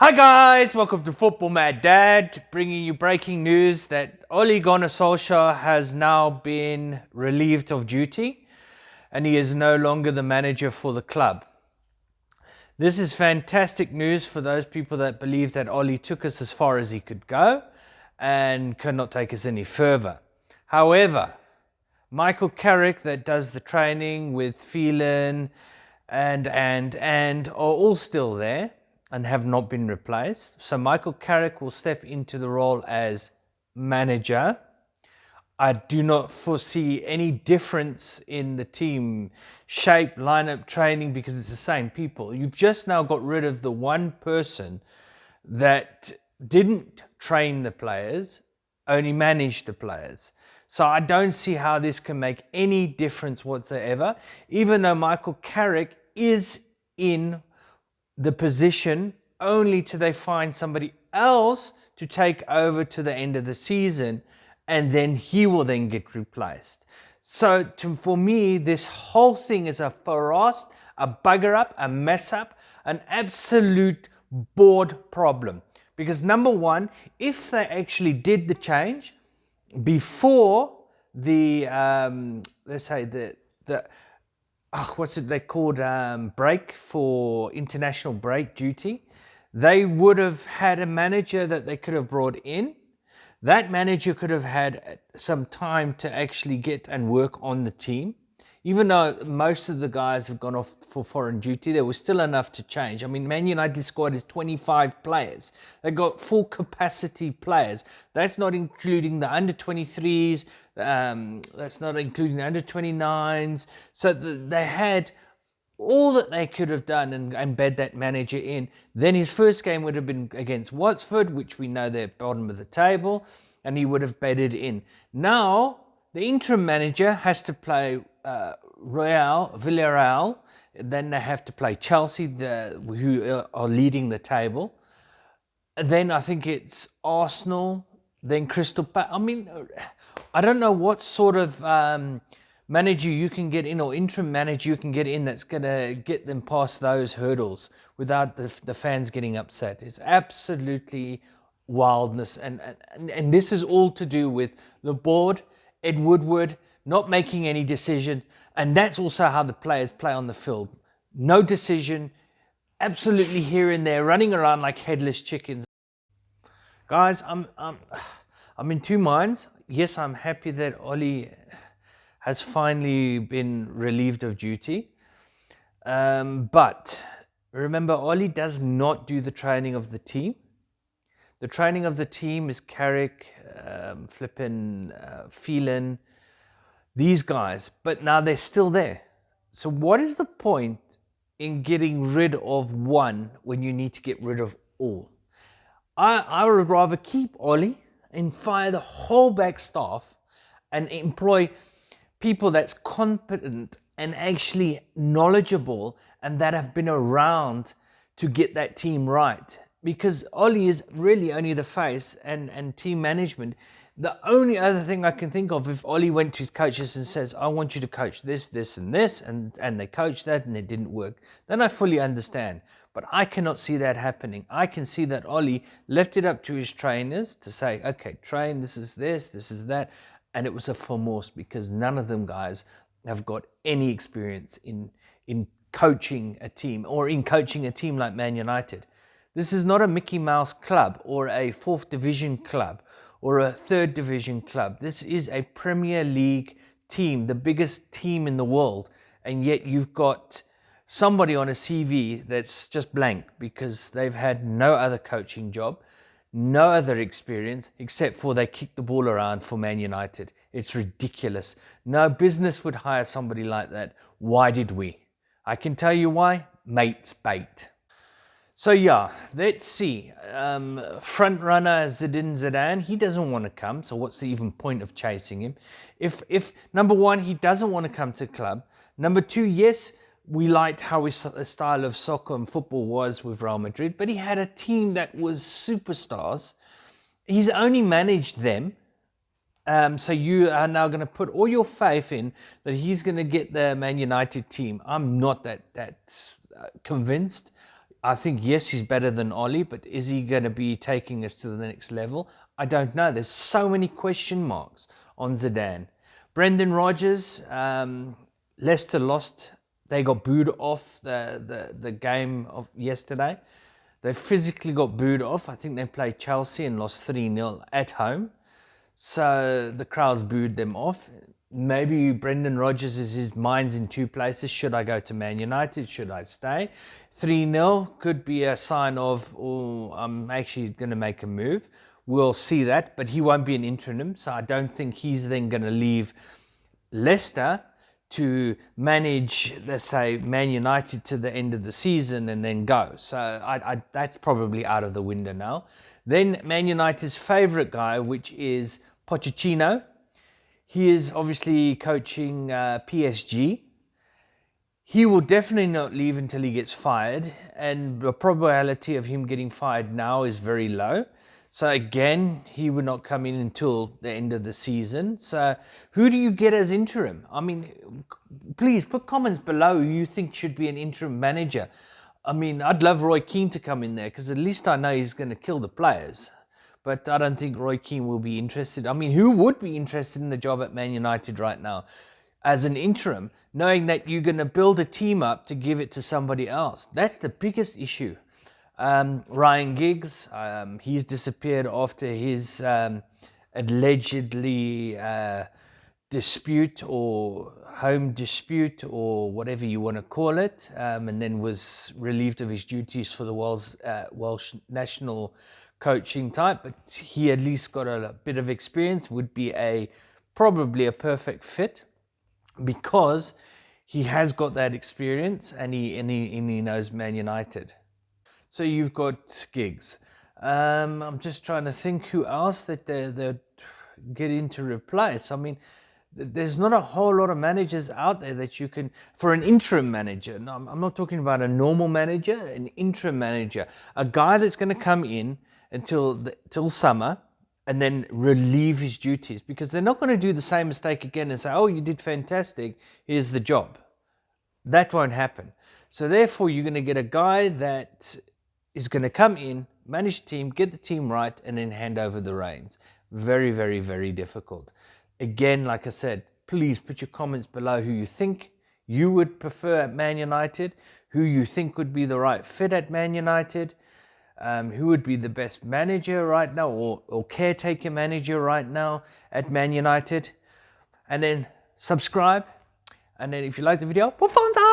Hi guys, welcome to Football Mad Dad, bringing you breaking news that Ole Gunnar Solskjaer has now been relieved of duty and he is no longer the manager for the club. This is fantastic news for those people that believe that Ole took us as far as he could go and could not take us any further. However, Michael Carrick, that does the training with Phelan and are all still there and have not been replaced. So Michael Carrick will step into the role as manager. I do not foresee any difference in the team shape, lineup, training because it's the same people. You've just now got rid of the one person that didn't train the players, only managed the players. So I don't see how this can make any difference whatsoever, even though Michael Carrick is in the position only till they find somebody else to take over to the end of the season, and then he will then get replaced. So for me, this whole thing is a farce, a bugger up, a mess up, an absolute board problem. Because number one, if they actually did the change before the let's say the what's it they called break for international break duty, they would have had a manager that they could have brought in. That manager could have had some time to actually get and work on the team. Even though most of the guys have gone off for foreign duty, there was still enough to change. I mean, Man United squad is 25 players. They've got full capacity players. That's not including the under 23s. That's not including the under 29s. So they had all that they could have done and embed that manager in. Then his first game would have been against Watford, which we know they're bottom of the table, and he would have bedded in. Now, the interim manager has to play Villarreal, then they have to play Chelsea, who are leading the table. Then I think it's Arsenal, then Crystal Palace. I mean, I don't know what sort of manager you can get in or interim manager you can get in that's going to get them past those hurdles without the fans getting upset. It's absolutely wildness. And this is all to do with the board, Ed Woodward, not making any decision. And that's also how the players play on the field. No decision, absolutely here and there, running around like headless chickens. Guys, I'm in two minds. Yes, I'm happy that Ollie has finally been relieved of duty. But remember, Ollie does not do the training of the team. The training of the team is Carrick, Phelan, these guys. But now they're still there. So what is the point in getting rid of one when you need to get rid of all? I would rather keep Ollie and fire the whole back staff and employ people that's competent and actually knowledgeable and that have been around to get that team right. Because Ollie is really only the face and team management. The only other thing I can think of, if Ollie went to his coaches and says, I want you to coach this, this, and this, and they coached that and it didn't work, then I fully understand. But I cannot see that happening. I can see that Ollie left it up to his trainers to say, okay, train, this is that. And it was a formos because none of them guys have got any experience in coaching a team or in coaching a team like Man United. This is not a Mickey Mouse club or a fourth division club or a third division club. This is a Premier League team, the biggest team in the world. And yet you've got somebody on a CV that's just blank because they've had no other coaching job, no other experience, except for they kick the ball around for Man United. It's ridiculous. No business would hire somebody like that. Why did we? I can tell you why. Mate's bait. So yeah, let's see. Front runner Zinedine Zidane, he doesn't want to come. So what's the even point of chasing him? If number one, he doesn't want to come to the club. Number two, yes, we liked how his style of soccer and football was with Real Madrid, but he had a team that was superstars. He's only managed them. So you are now going to put all your faith in that he's going to get the Man United team. I'm not that convinced. I think, yes, he's better than Ollie, but is he going to be taking us to the next level? I don't know. There's so many question marks on Zidane. Brendan Rodgers, Leicester lost. They got booed off the game of yesterday. They physically got booed off. I think they played Chelsea and lost 3-0 at home. So the crowds booed them off. Maybe Brendan Rodgers is his mind's in two places. Should I go to Man United? Should I stay? 3-0 could be a sign of, oh, I'm actually going to make a move. We'll see that, but he won't be an interim. So I don't think he's then going to leave Leicester to manage, let's say, Man United to the end of the season and then go. So that's probably out of the window now. Then Man United's favourite guy, which is Pochettino. He is obviously coaching PSG. He will definitely not leave until he gets fired, and the probability of him getting fired now is very low. So again, he would not come in until the end of the season. So who do you get as interim? I mean, please put comments below who you think should be an interim manager. I mean, I'd love Roy Keane to come in there because at least I know he's going to kill the players. But I don't think Roy Keane will be interested. I mean, who would be interested in the job at Man United right now as an interim, knowing that you're going to build a team up to give it to somebody else? That's the biggest issue. Ryan Giggs, he's disappeared after his allegedly dispute or home dispute or whatever you want to call it, and then was relieved of his duties for the Welsh national coaching type. But he at least got a bit of experience, would be probably a perfect fit because he has got that experience and he knows Man United. So you've got Giggs. I'm just trying to think who else that they're getting to replace. I mean, there's not a whole lot of managers out there that you can, for an interim manager. No, I'm not talking about a normal manager, an interim manager, a guy that's going to come in till summer and then relieve his duties, because they're not going to do the same mistake again and say, oh, you did fantastic, here's the job. That won't happen. So therefore, you're going to get a guy that is going to come in, manage the team, get the team right, and then hand over the reins. Very, very, very difficult. Again, like I said, please put your comments below who you think you would prefer at Man United, who you think would be the right fit at Man United, who would be the best manager right now or caretaker manager right now at Man United. And then subscribe. And then if you like the video, put thumbs up.